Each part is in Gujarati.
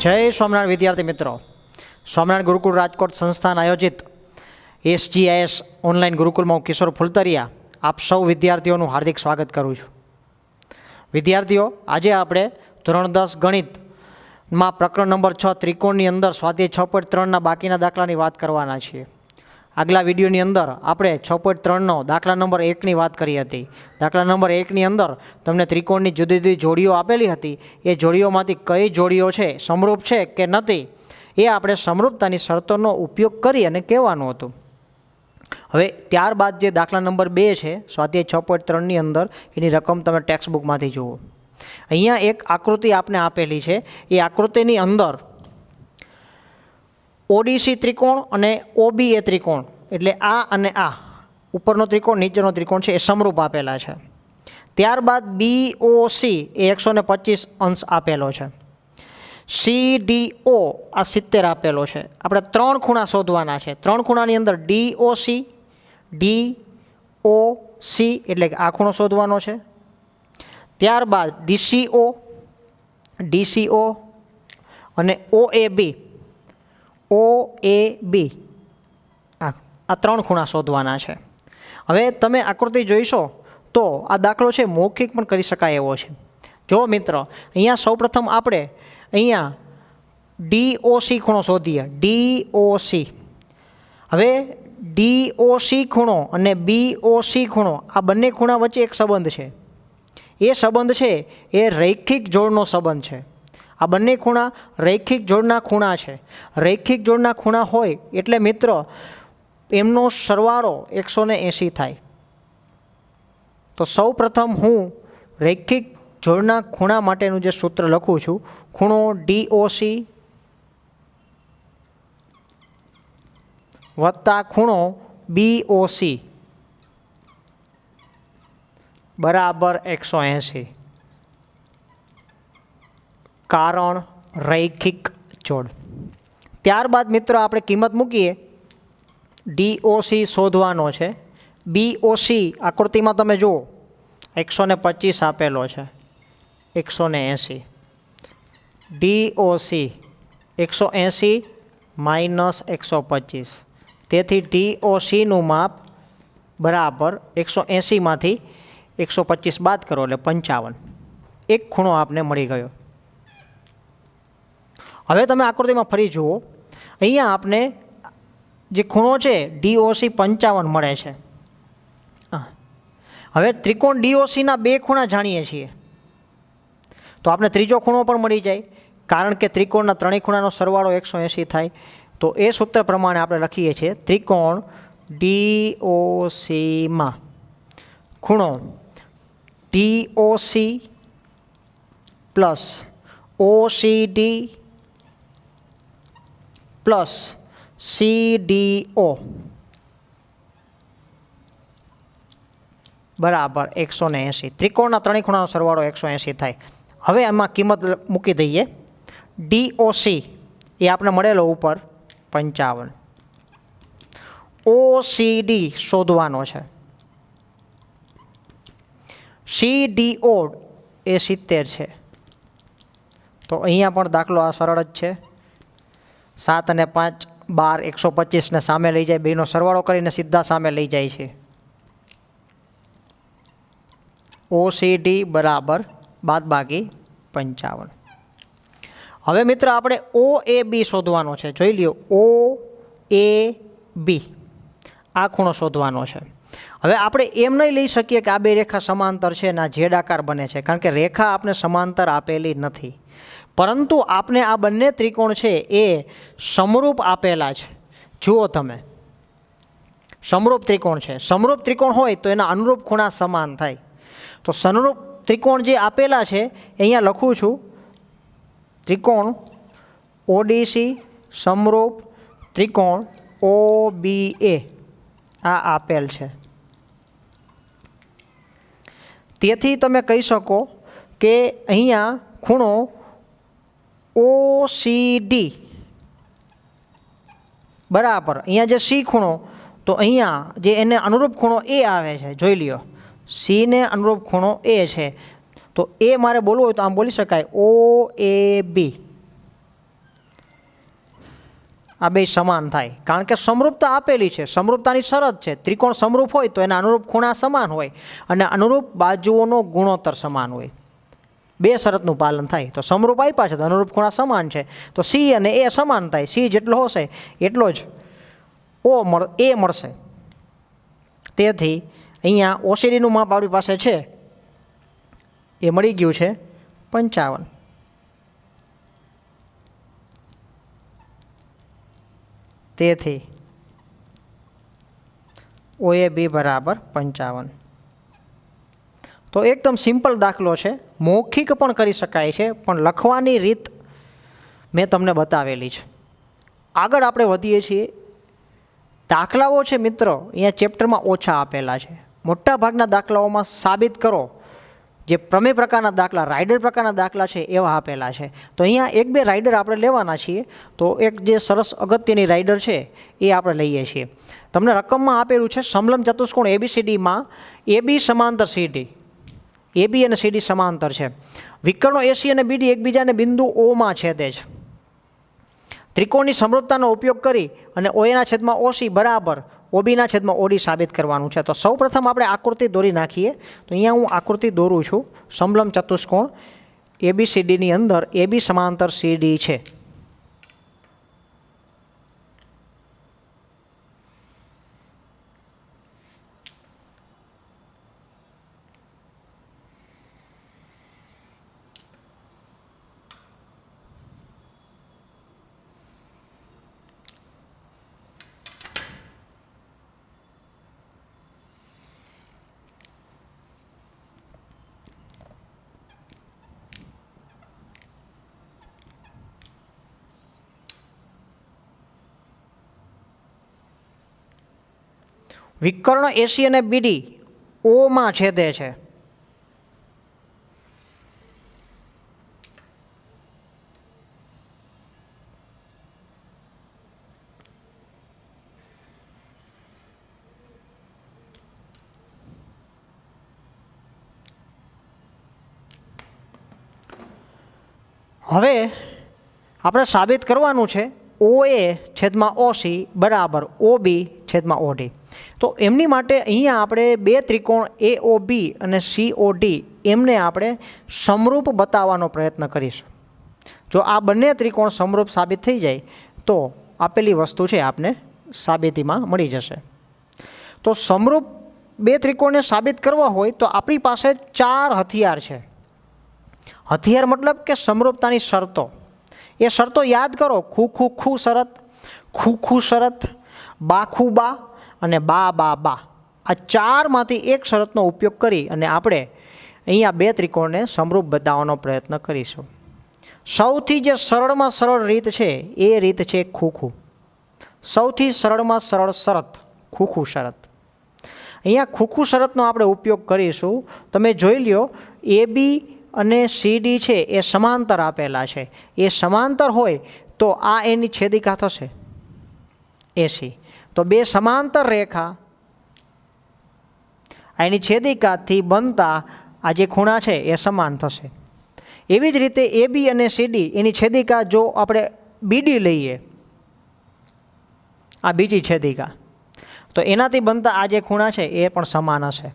जय स्वामिनारायण विद्यार्थी मित्रों, स्वामिनारायण गुरुकुल राजकोट संस्थान आयोजित SGIS ऑनलाइन गुरुकुल में किशोर फुलतरिया आप सौ विद्यार्थीओं हार्दिक स्वागत करूँ छूँ। विद्यार्थीओ, आज आपणे धोरण 10 गणित में प्रकरण नंबर 6 त्रिकोणनी अंदर स्वाध्याय 6.3 बाकीना दाखलानी वात करवाना छीए। आगला विडियोनी अंदर आपणे 6.3 दाखला नंबर 1 ની વાત કરી હતી। દાખલા નંબર 1 ની અંદર તમને ત્રિકોણની જુદી જુદી જોડીઓ આપેલી હતી। એ જોડીઓમાંથી કઈ જોડીઓ છે સમરૂપ છે કે નથી એ આપણે સમરૂપતાની શરતોનો ઉપયોગ કરી અને કહેવાનું હતું। હવે ત્યારબાદ જે દાખલા નંબર 2 છે સ્વાધ્યાય 6.3 ની અંદર એની રકમ તમે ટેક્સ્ટ બુકમાંથી જુઓ। અહીંયા એક આકૃતિ આપને આપેલી છે। એ આકૃતિની અંદર ઓડીસી ત્રિકોણ અને OBA ત્રિકોણ એટલે આ અને આ ઉપરનો ત્રિકોણ નીચેનો ત્રિકોણ છે એ સમરૂપ આપેલા છે। ત્યારબાદ BOC એ 125 અંશ આપેલો છે। CDO આ 70 આપેલો છે। આપણે ત્રણ ખૂણા શોધવાના છે। ત્રણ ખૂણાની અંદર DOC DOC એટલે કે આ ખૂણો શોધવાનો છે। ત્યારબાદ DCO અને OAB આ ત્રણ ખૂણા શોધવાના છે। હવે તમે આકૃતિ જોઈશો તો આ દાખલો છે મૌખિક પણ કરી શકાય એવો છે। જો મિત્ર, અહીંયા સૌપ્રથમ આપણે અહીંયા DOC ખૂણો શોધીએ। DOC, હવે DOC ખૂણો અને BOC ખૂણો આ બંને ખૂણા વચ્ચે એક સંબંધ છે। એ સંબંધ છે એ રૈખિક જોડનો સંબંધ છે। આ બંને ખૂણા રૈખિક જોડના ખૂણા છે। રૈખિક જોડના ખૂણા હોય એટલે મિત્ર એમનો સરવાળો 180 થાય। તો સૌ પ્રથમ હું રૈખિક જોડના ખૂણા માટેનું જે સૂત્ર લખું છું, ખૂણો DOC વત્તા ખૂણો BOC બરાબર 180। કારણ રૈખિક જોડ। ત્યારબાદ મિત્રો આપણે કિંમત મૂકીએ। DOC શોધવાનો છે। BOC આકૃતિમાં તમે જુઓ 125 આપેલો છે, 180। DOC 180 માઇનસ 125, તેથી DOCનું માપ બરાબર 180માંથી 125 બાદ કરો એટલે 55। એક ખૂણો આપને મળી ગયો। હવે તમે આકૃતિમાં ફરી જુઓ। અહીંયા આપને જે ખૂણો છે DOC 55 મળે છે। હવે ત્રિકોણ DOCના બે ખૂણા જાણીએ છીએ તો આપણે ત્રીજો ખૂણો પણ મળી જાય, કારણ કે ત્રિકોણના ત્રણેય ખૂણાનો સરવાળો 180 થાય। તો એ સૂત્ર પ્રમાણે આપણે લખીએ છીએ ત્રિકોણ DOCમાં ખૂણો DOC plus OCD plus CDO બરાબર 180। ત્રિકોણના ત્રણેય ખૂણાનો સરવાળો 180 થાય। હવે આમાં કિંમત મૂકી દઈએ। DOC એ આપણે મળેલો ઉપર 55, OCD શોધવાનો છે, CDO એ 70 છે। તો અહીંયા પણ દાખલો આ સરળ જ છે। 7 અને 5 12, 125 ને સામે લઈ જાય, બેનો સરવાળો કરીને સીધા સામે લઈ જાય છે। OCD બરાબર બાદબાકી 55। હવે મિત્ર આપણે OAB શોધવાનો છે। જોઈ લ્યો, OAB આ ખૂણો શોધવાનો છે। હવે આપણે એમ નહીં લઈ શકીએ કે આ બે રેખા સમાંતર છે ને આ જેડાકાર બને છે, કારણ કે રેખા આપણે સમાંતર આપેલી નથી, પરંતુ આપણે આ બંને ત્રિકોણ છે એ સમરૂપ આપેલા છે। જુઓ તમે, સમરૂપ ત્રિકોણ છે। સમરૂપ ત્રિકોણ હોય તો એના અનુરૂપ ખૂણા સમાન થાય। તો સમરૂપ ત્રિકોણ જે આપેલા છે અહીંયા લખું છું, ત્રિકોણ ODC સમરૂપ ત્રિકોણ OBA આ આપેલ છે। તેથી તમે કહી શકો કે અહીંયા ખૂણો OCD બરાબર, અહીંયા જે C ખૂણો, તો અહીંયા જે એને અનુરૂપ ખૂણો A આવે છે, જોઈ લ્યો, C ને અનુરૂપ ખૂણો A છે। તો એ મારે બોલવું હોય તો આમ બોલી શકાય, OAB આ બે સમાન થાય, કારણ કે સમરૂપતા આપેલી છે, સમરૂપતાની શરત છે. ત્રિકોણ સમરૂપ હોય તો એના અનુરૂપ ખૂણા સમાન હોય અને અનુરૂપ બાજુઓનો ગુણોત્તર સમાન હોય. બે શરતનું પાલન થાય. તો સમરૂપ આપ્યા છે તો અનુરૂપ ખૂણા સમાન છે, તો સી અને એ સમાન થાય. સી જેટલો હશે એટલો જ એ મળશે. તેથી અહીંયા ઓસીડીનું માપ આપણી પાસે છે એ મળી ગયું છે 55. તેથી OAB બરાબર 55. તો એકદમ સિમ્પલ દાખલો છે, મૌખિક પણ કરી શકાય છે, પણ લખવાની રીત મેં તમને બતાવેલી છે. આગળ આપણે વધીએ છીએ. દાખલાઓ છે મિત્રો અહીંયા ચેપ્ટરમાં ઓછા આપેલા છે. મોટા ભાગના દાખલાઓમાં સાબિત કરો, જે પ્રમેય પ્રકારના દાખલા, રાઇડર પ્રકારના દાખલા છે એવા આપેલા છે. તો અહીંયા એક બે રાઇડર આપણે લેવાના છીએ. તો એક જે સરસ અગત્યની રાઇડર છે એ આપણે લઈએ છીએ. તમને રકમમાં આપેલું છે સમલંબ ચતુષ્કોણ ABCDમાં AB સમાંતર CD, AB અને CD સમાંતર છે. વિકર્ણો AC અને BD એકબીજાને બિંદુ Oમાં છેદે છે. ત્રિકોણની સમરૂપતાનો ઉપયોગ કરી અને OA ના છેદમાં OC બરાબર OB ના છેદમાં OD સાબિત કરવાનું છે. તો સૌપ્રથમ આપણે આકૃતિ દોરી નાખીએ. તો અહીંયા હું આકૃતિ દોરું છું. સમલંબ ચતુષ્કોણ ABCDની અંદર AB સમાંતર CD છે. વિકર્ણ AC અને BD ઓમાં છેદે છે. હવે આપણે સાબિત કરવાનું છે OA છેદમાં OC બરાબર OB છેદમાં OD. તો એમની માટે અહીંયા આપણે બે ત્રિકોણ AOB અને COD એમને આપણે સમરૂપ બતાવવાનો પ્રયત્ન કરીશું. જો આ બંને ત્રિકોણ સમરૂપ સાબિત થઈ જાય તો આપેલી વસ્તુ છે આપને સાબિતીમાં મળી જશે. તો સમરૂપ બે ત્રિકોણને સાબિત કરવા હોય તો આપણી પાસે 4 હથિયાર છે. હથિયાર મતલબ કે સમરૂપતાની શરતો. એ શરતો યાદ કરો. ખુ શરત, ખુ શરત, બાખુ બા અને બા. આ 4માંથી એક શરતનો ઉપયોગ કરી અને આપણે અહીંયા બે ત્રિકોણને સમરૂપ બતાવવાનો પ્રયત્ન કરીશું. સૌથી જે સરળમાં સરળ રીત છે એ રીત છે ખુ. સૌથી સરળમાં સરળ શરત ખુ શરત. અહીંયા ખુ શરતનો આપણે ઉપયોગ કરીશું. તમે જોઈ લ્યો AB અને CD છે એ સમાંતર આપેલા છે. એ સમાંતર હોય તો આ એની છેદિકા થશે AC. તો બે સમાંતર રેખા એની છેદિકાથી બનતા આ જે ખૂણા છે એ સમાન થશે. એવી જ રીતે AB અને CD એની છેદિકા જો આપણે BD લઈએ, આ બીજી છેદિકા, તો એનાથી બનતા આ જે ખૂણા છે એ પણ સમાન હશે.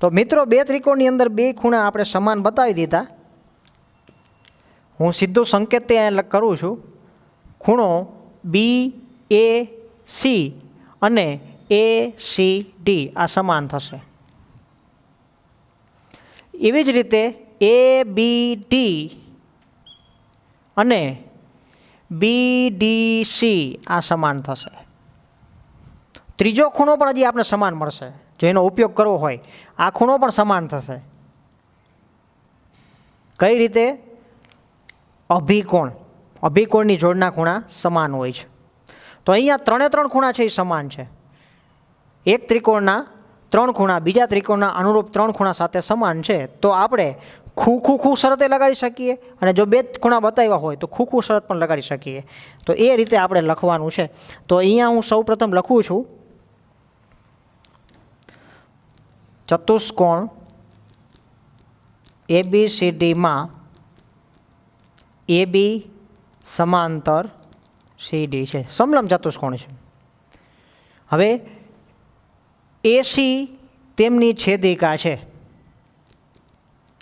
તો મિત્રો બે ત્રિકોણની અંદર બે ખૂણા આપણે સમાન બતાવી દીધા. હું સીધો સંકેત ત્યાં કરું છું. ખૂણો BAC અને ACD આ સમાન થશે. એવી જ રીતે ABD અને BDC આ સમાન થશે. ત્રીજો ખૂણો પણ હજી આપણે સમાન મળશે. જો એનો ઉપયોગ કરવો હોય આ ખૂણો પણ સમાન થશે. કઈ રીતે? અભિકોણની જોડના ખૂણા સમાન હોય છે. તો અહીંયા 3 ખૂણા છે એ સમાન છે. એક ત્રિકોણના 3 ખૂણા બીજા ત્રિકોણના અનુરૂપ 3 ખૂણા સાથે સમાન છે. તો આપણે ખુ શરતે લગાડી શકીએ અને જો બે ખૂણા બતાવ્યા હોય તો ખુ શરત પણ લગાડી શકીએ. તો એ રીતે આપણે લખવાનું છે. તો અહીંયા હું સૌ પ્રથમ લખું છું ચતુષ્કોણ ABCDમાં AB સમાંતર CD છે, સમલંબ ચતુષ્કોણ છે. હવે AC તેમની છેદિકા છે,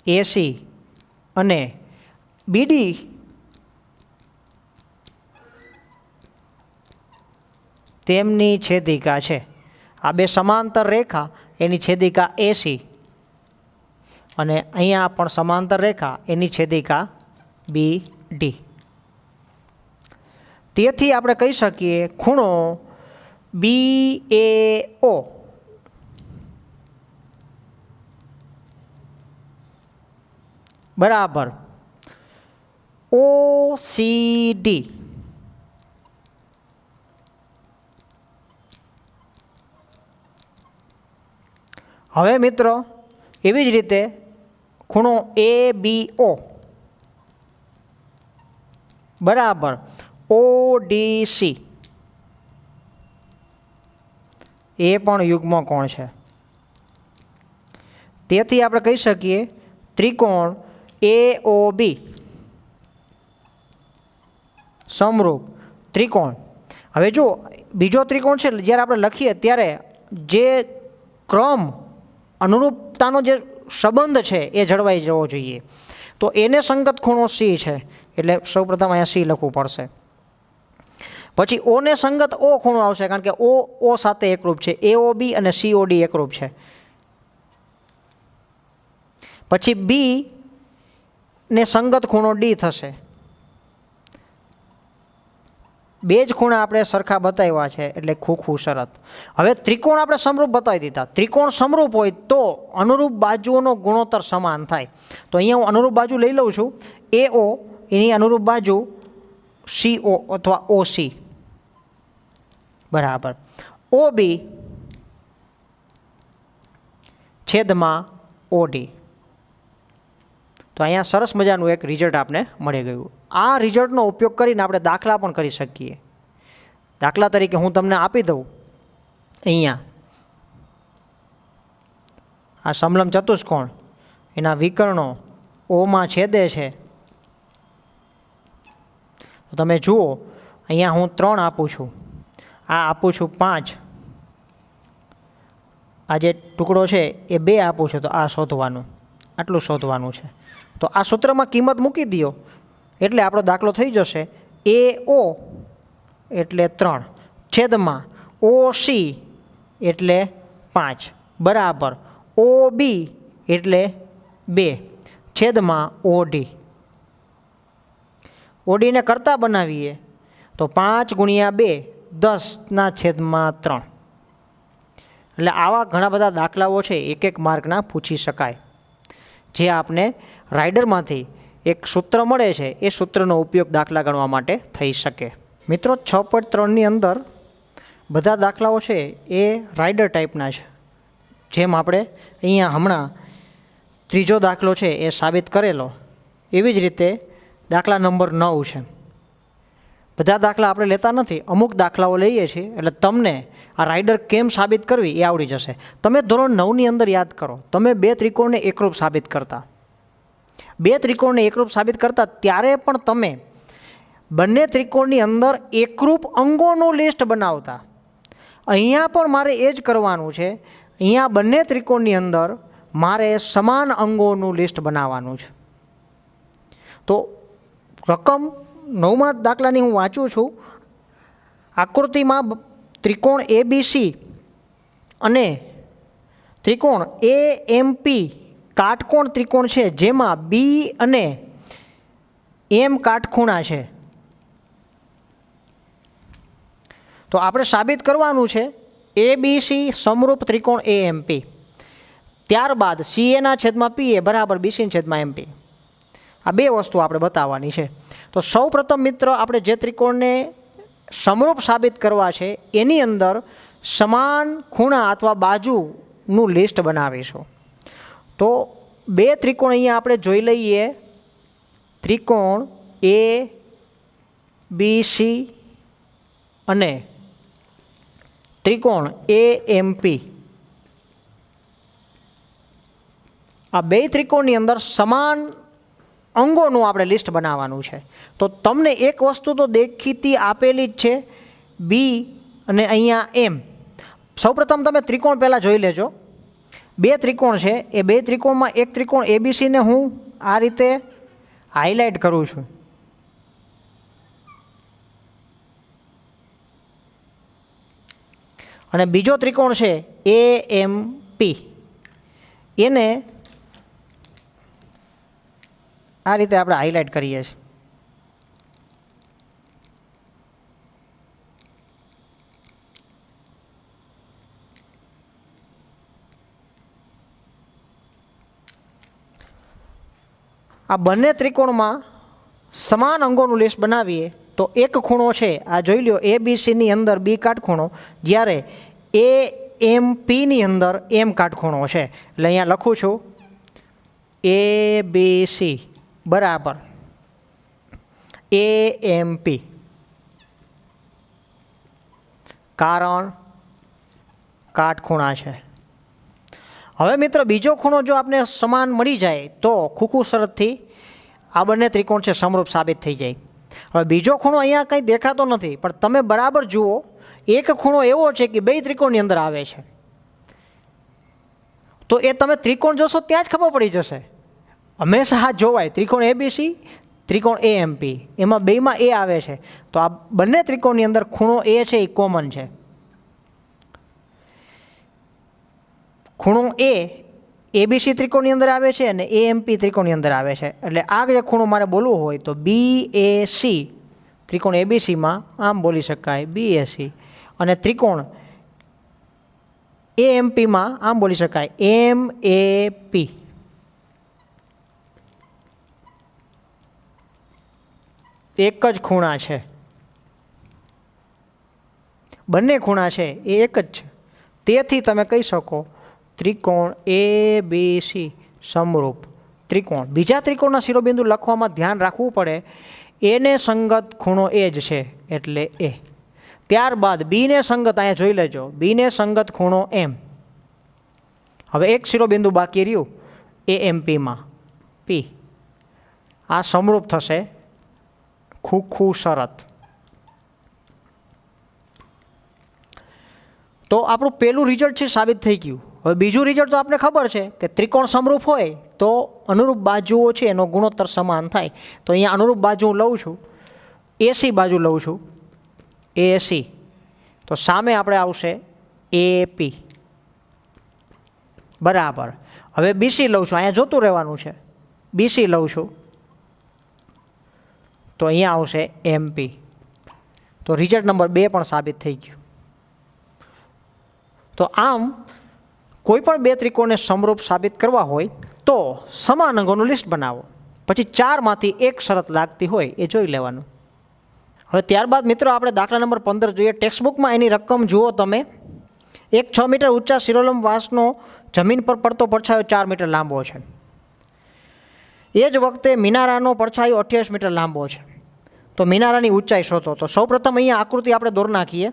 AC અને BD તેમની છેદિકા છે. આ બે સમાંતર રેખા એની છેદિકા AC અને અહીંયા પણ સમાંતર રેખા એની છેદિકા BD. તેથી આપણે કહી શકીએ ખૂણો BAO બરાબર OCD. હવે મિત્રો એવી જ રીતે ખૂણો ABO બરાબર ODC, એ પણ યુગ્મ કોણ છે. તેથી આપણે કહી શકીએ ત્રિકોણ AOB સમરૂપ ત્રિકોણ. હવે જો બીજો ત્રિકોણ છે જ્યારે આપણે લખીએ ત્યારે જે ક્રમ અનુરૂપતાનો જે સંબંધ છે એ જળવાઈ જવો જોઈએ. તો એને સંગત ખૂણો C છે એટલે સૌપ્રથમ અહીંયા C લખવું પડશે. પછી ઓને સંગત O ખૂણો આવશે કારણ કે O સાથે એકરૂપ છે, AOB અને COD એકરૂપ છે. પછી B ને સંગત ખૂણો D થશે. બે જ ખૂણા આપણે સરખા બતાવ્યા છે એટલે ખૂખું શરત. હવે ત્રિકોણ આપણે સમરૂપ બતાવી દીધા. ત્રિકોણ સમરૂપ હોય તો અનુરૂપ બાજુઓનો ગુણોત્તર સમાન થાય. તો અહીંયા હું અનુરૂપ બાજુ લઈ લઉં છું AO, એની અનુરૂપ બાજુ CO અથવા OC બરાબર OB છેદમાં OD. તો અહીંયા સરસ મજાનું એક રિઝલ્ટ આપણે મળી ગયું. આ રિઝલ્ટનો ઉપયોગ કરીને આપણે દાખલા પણ કરી શકીએ. દાખલા તરીકે હું તમને આપી દઉં અહીંયા આ સમલંબ ચતુષ્કોણ એના વિકર્ણો ઓમાં છેદે છે. તો તમે જુઓ અહીંયા હું 3 આપું છું, આ આપું છું 5, આ જે ટુકડો છે એ 2 આપું છું. તો આ શોધવાનું, આટલું શોધવાનું છે. તો આ સૂત્રમાં કિંમત મૂકી દો એટલે આપણો દાખલો થઈ જશે. AO એટલે 3 છેદમાં OC એટલે 5 બરાબર OB એટલે 2 છેદમાં OD. ODને કરતા બનાવીએ તો 5 ગુણ્યા 2 10/3. એટલે આવા ઘણા બધા દાખલાઓ છે એક એક માર્કના પૂછી શકાય, જે આપને રાઇડરમાંથી એક સૂત્ર મળે છે એ સૂત્રનો ઉપયોગ દાખલા ગણવા માટે થઈ શકે. મિત્રો 6.3ની અંદર બધા દાખલાઓ છે એ રાઇડર ટાઈપના છે. જેમ આપણે અહીંયા હમણાં ત્રીજો દાખલો છે એ સાબિત કરેલો, એવી જ રીતે દાખલા નંબર 9 છે. બધા દાખલા આપણે લેતા નથી, અમુક દાખલાઓ લઈએ છીએ એટલે તમને આ રાઇડર કેમ સાબિત કરવી એ આવડી જશે. તમે ધોરણ 9ની અંદર યાદ કરો, તમે 2 ત્રિકોણને એકરૂપ સાબિત કરતા. 2 ત્રિકોણને એકરૂપ સાબિત કરતા ત્યારે પણ તમે બંને ત્રિકોણની અંદર એકરૂપ અંગોનું લિસ્ટ બનાવતા. અહીંયા પણ મારે એ જ કરવાનું છે. અહીંયા બંને ત્રિકોણની અંદર મારે સમાન અંગોનું લિસ્ટ બનાવવાનું છે. તો રકમ 9મા દાખલાની હું વાંચું છું. આકૃતિમાં ત્રિકોણ ABC અને ત્રિકોણ AMP કાટકોણ ત્રિકોણ છે, જેમાં B અને M કાટખૂણા છે. તો આપણે સાબિત કરવાનું છે ABC સમરૂપ ત્રિકોણ AMP. ત્યારબાદ CA છેદમાં PA બરાબર BC છેદમાં MP. આ 2 વસ્તુ આપણે બતાવવાની છે. તો સૌ પ્રથમ મિત્ર આપણે જે ત્રિકોણને સમરૂપ સાબિત કરવા છે એની અંદર સમાન ખૂણા અથવા બાજુનું લિસ્ટ બનાવીશું. તો 2 ત્રિકોણ અહીંયા આપણે જોઈ લઈએ. ત્રિકોણ ABC અને ત્રિકોણ AMP. આ 2 ત્રિકોણની અંદર સમાન અંગોનું આપણે લિસ્ટ બનાવવાનું છે. તો તમને એક વસ્તુ તો દેખીતી આપેલી જ છે, બી અને અહીંયા એમ. સૌપ્રથમ તમે ત્રિકોણ પહેલાં જોઈ લેજો. 2 ત્રિકોણ છે, એ 2 ત્રિકોણમાં એક ત્રિકોણ એબીસીને હું આ રીતે હાઇલાઇટ કરું છું. અને બીજો ત્રિકોણ છે AMP, એને આ રીતે આપણે હાઇલાઇટ કરીએ છીએ. આ બંને ત્રિકોણમાં સમાન અંગોનું લિસ્ટ બનાવીએ તો એક ખૂણો છે, આ જોઈ લો ABCની અંદર B કાટખૂણો, જ્યારે AMPની અંદર M કાટખૂણો છે. એટલે અહીંયા લખું છું ABC બરાબર AMP, કારણ કાટખૂણા છે. હવે મિત્ર બીજો ખૂણો જો આપણે સમાન મળી જાય તો ખૂખું શરતથી આ બંને ત્રિકોણ છે સમરૂપ સાબિત થઈ જાય. હવે બીજો ખૂણો અહીંયા કંઈ દેખાતો નથી, પણ તમે બરાબર જુઓ, એક ખૂણો એવો છે કે 2 ત્રિકોણની અંદર આવે છે. તો એ તમે ત્રિકોણ જોશો ત્યાં જ ખબર પડી જશે. હંમેશા હાથ જોવાય, ત્રિકોણ ABC, ત્રિકોણ AMP, એમાં બેમાં એ આવે છે. તો આ બંને ત્રિકોણની અંદર ખૂણો એ છે એ કોમન છે. ખૂણો એ ABC ત્રિકોણની અંદર આવે છે અને AMP ત્રિકોણની અંદર આવે છે. એટલે આ જે ખૂણો મારે બોલવું હોય તો BAC, ત્રિકોણ ABCમાં આમ બોલી શકાય BAC, અને ત્રિકોણ AMPમાં આમ બોલી શકાય MAP. એક જ ખૂણા છે, બંને ખૂણા છે એ એક જ છે. તેથી તમે કહી શકો ત્રિકોણ ABC સમરૂપ ત્રિકોણ. બીજા ત્રિકોણના શિરોબિંદુ લખવામાં ધ્યાન રાખવું પડે, એને સંગત ખૂણો એ જ છે એટલે એ. ત્યારબાદ બીને સંગત, અહીંયા જોઈ લેજો, બીને સંગત ખૂણો M. હવે એક શિરોબિંદુ બાકી રહ્યું AMPમાં P. આ સમરૂપ થશે ખૂખું શરત. તો આપણું પહેલું રિઝલ્ટ છે સાબિત થઈ ગયું. હવે બીજું રિઝલ્ટ તો આપણે ખબર છે કે ત્રિકોણ સમરૂપ હોય તો અનુરૂપ બાજુઓ છે એનો ગુણોત્તર સમાન થાય. તો અહીંયા અનુરૂપ બાજુ હું લઉં છું, AC બાજુ લઉં છું, AC. તો સામે આપણે આવશે AP બરાબર. હવે BC લઉં છું, અહીંયા જોતું રહેવાનું છે, BC લઉં છું તો અહીંયા આવશે MP. તો રિઝલ્ટ નંબર 2 પણ સાબિત થઈ ગયું. તો આમ કોઈ પણ 2 ત્રિકોણને સમરૂપ સાબિત કરવા હોય તો સમાન અંગોનું લિસ્ટ બનાવો, પછી 4માંથી એક શરત લાગતી હોય એ જોઈ લેવાનું. હવે ત્યારબાદ મિત્રો આપણે દાખલા નંબર 15 જોઈએ. ટેક્સ્ટબુકમાં એની રકમ જુઓ તમે. એક 6 મીટર ઊંચા શિરોલંબ વાંસનો જમીન પર પડતો પડછાયો 4 મીટર લાંબો છે. એ જ વખતે મિનારાનો પડછાયો 28 મીટર લાંબો છે. તો મિનારાની ઊંચાઈ શોધો. તો સૌપ્રથમ અહીંયા આકૃતિ આપણે દોરી નાખીએ.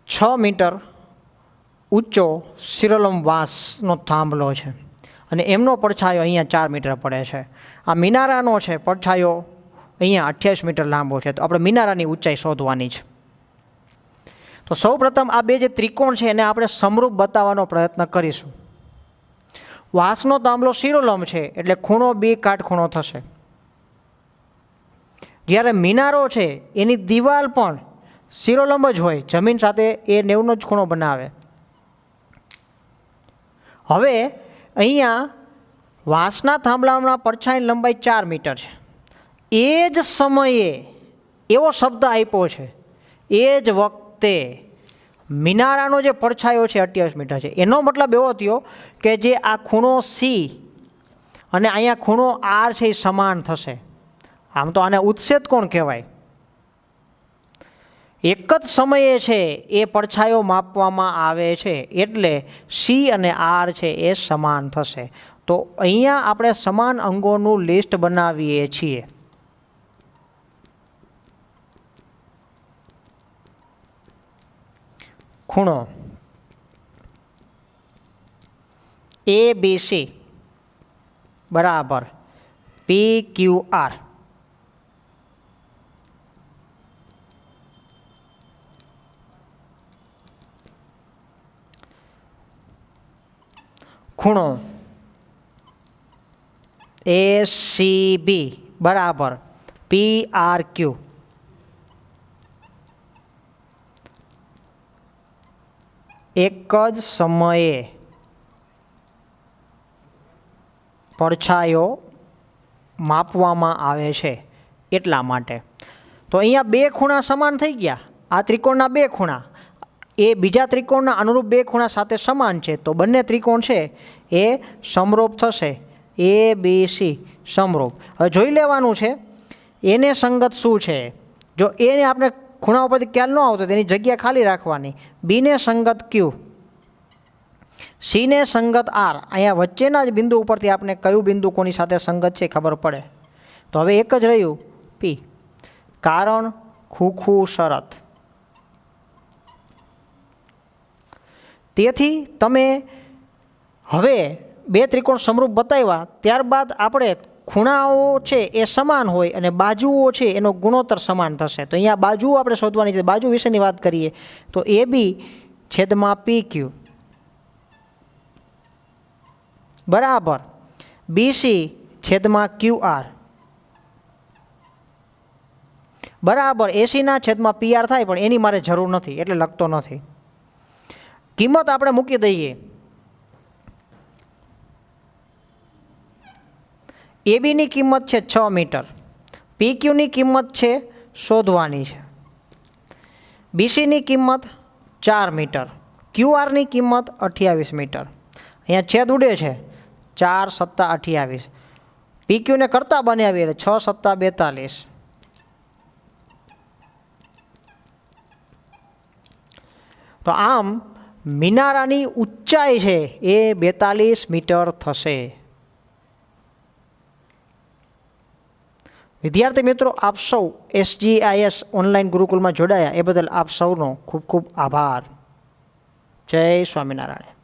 છ મીટર ઊંચો શિરોલંબ વાંસનો થાંભલો છે અને એમનો પડછાયો અહીંયા 4 મીટર પડે છે. આ મિનારાનો છે પડછાયો અહીંયા 28 મીટર લાંબો છે. તો આપણે મિનારાની ઊંચાઈ શોધવાની છે. તો સૌપ્રથમ આ 2 જે ત્રિકોણ છે એને આપણે સમરૂપ બતાવવાનો પ્રયત્ન કરીશું. વાંસનો થાંભલો શિરોલંબ છે એટલે ખૂણો બી કાટખૂણો થશે. જ્યારે મિનારો છે એની દિવાલ પણ શિરોલંબ જ હોય, જમીન સાથે એ 90નો જ ખૂણો બનાવે. હવે અહીંયા વાંસના થાંભલામાં પડછાયાની લંબાઈ 4 મીટર છે. એ જ સમયે એવો શબ્દ આપ્યો છે, એ જ વખતે મિનારાનો જે પડછાયો છે 28 મીટર છે. એનો મતલબ એવો થયો કે જે આ ખૂણો સી અને અહીંયા ખૂણો આર છે એ સમાન થશે. આમ તો આને ઉત્સેદ કોણ કહેવાય. એક જ સમયે છે એ પડછાયો માપવામાં આવે છે એટલે સી અને આર છે એ સમાન થશે. તો અહીંયા આપણે સમાન અંગોનું લિસ્ટ બનાવીએ છીએ. ખૂણો ABC બરાબર PQR. ખૂણો ACB બરાબર PRQ. એક જ સમયે પડછાયો માપવામાં આવે છે એટલા માટે. તો અહીંયા બે ખૂણા સમાન થઈ ગયા. આ ત્રિકોણના બે ખૂણા એ બીજા ત્રિકોણના અનુરૂપ બે ખૂણા સાથે સમાન છે, તો બંને ત્રિકોણ છે એ સમરૂપ થશે. ABC સમરૂપ. હવે જોઈ લેવાનું છે એને સંગત શું છે. જો એને આપણે ખૂણા ઉપરથી ખ્યાલ ન આવતો તેની જગ્યા ખાલી રાખવાની. બીને સંગત Q, સીને સંગત R. અહીંયા વચ્ચેના જ બિંદુ ઉપરથી આપણે કયું બિંદુ કોની સાથે સંગત છે ખબર પડે. તો હવે એક જ રહ્યું P. કારણ ખૂખું શરત. તેથી તમે હવે બે ત્રિકોણ સમરૂપ બતાવ્યા, ત્યારબાદ આપણે ખૂણાઓ છે એ સમાન હોય અને બાજુઓ છે એનો ગુણોત્તર સમાન થશે. તો અહીંયા બાજુઓ આપણે શોધવાની છે. બાજુ વિશેની વાત કરીએ તો AB છેદમાં PQ બરાબર BC છેદમાં QR બરાબર ACના છેદમાં PR થાય, પણ એની મારે જરૂર નથી એટલે લખતો નથી. કિંમત આપણે મૂકી દઈએ. ABની કિંમત છે 6 મીટર, PQની કિંમત છે શોધવાની છે, BCની કિંમત 4 મીટર, QRની કિંમત 28 મીટર. અહીંયા છેદ ઉડે છે, 4 × 7 = 28. PQને કરતા બનાવીએ એટલે 6 × 7 = 42. તો આમ મિનારાની ઊંચાઈ છે એ 42 મીટર થશે. વિદ્યાર્થી મિત્રો, આપ સૌ SGIS ઓનલાઈન ગુરુકુલમાં જોડાયા એ બદલ આપ સૌનો ખૂબ ખૂબ આભાર. જય સ્વામિનારાયણ.